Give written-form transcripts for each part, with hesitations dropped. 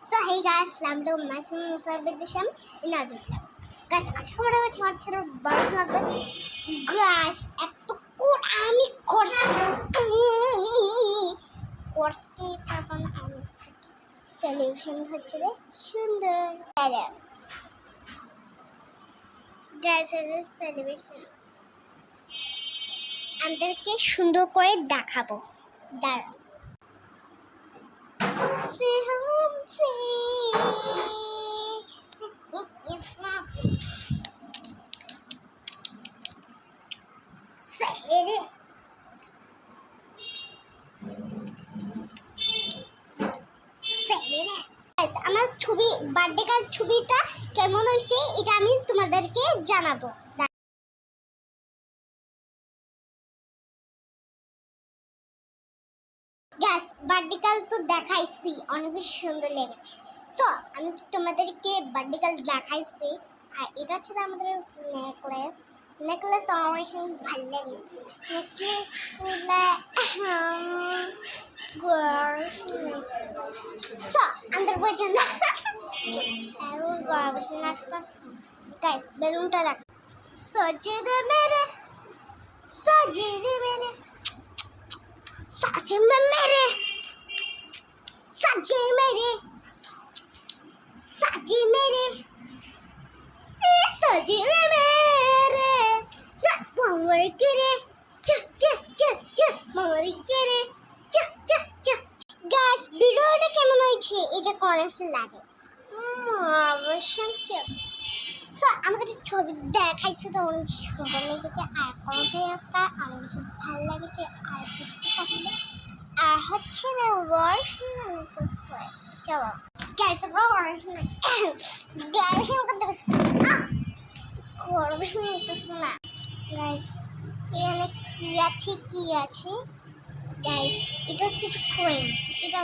So hey guys, Slamdo Mason Musabidisham in Adisham. Guys, আজকে আমরা হচ্ছে বারো লাগবে গাইস এত কোড আমি করতে পারবো না আমি সলিউশন হচ্ছে রে সুন্দর গাইস এর সলিউশন আমাদেরকে সুন্দর করে দেখাবো দাঁড়াও Say home, say. আমার ছবি বার্থডে কাল ছবিটা কেমন হয়েছে এটা আমি তোমাদেরকে জানাবো গ্যাস বার্থডে কাল তো দেখাইছি অনেক বেশি সুন্দর লেগেছে সো আমি তোমাদেরকে বার্থডে কাল দেখাইছি আর এটা হচ্ছে আমাদের নেকলেস আমার ভালো লাগে নেকলেস সো আমাদের পর্যন্ত গাইস বেলুনটা দেখ সজে দে মেরে सच में मेरे सच मेरे सच मेरे सच मेरे ममर करे ममर करे गाइस ভিডিওটা কেমন হয়েছে এটা কমেন্টে লাগে অবশ্যই সো আমাদের ছবি দেখাইছে তো অনেক সুন্দর লেগেছে আর কমেন্টটা অনেক বেশি ভালো লেগেছে আর সুস্থ থাকবে আর হচ্ছে না চলো গ্যাস না গাইস এখানে কি আছে গাইস এটা হচ্ছে ক্রিম এটা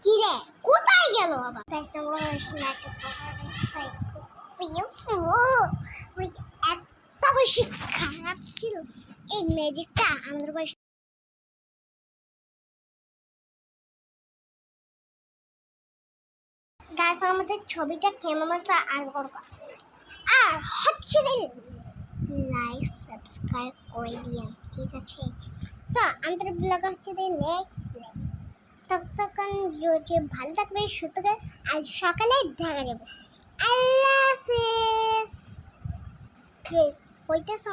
কি রে কোথায় গেল বাবা গাইস আমরা এত বেশি খারাপ ছিল এই ম্যাজিকটা আমাদের বাসায় গাইস আমাদের ছবিটা কেমন আসলে আর করবো আর হচ্ছে লাইক সাবস্ক্রাইব করে দিন ঠিক আছে সো আমাদের ব্লগ হচ্ছে নেক্সট ব্লগ ততক্ষণ যে ভালো থাকবে সুস্থ থাকবে আর সকালে দেখা যাবে আল্লাহ হাফেজ হইতেছ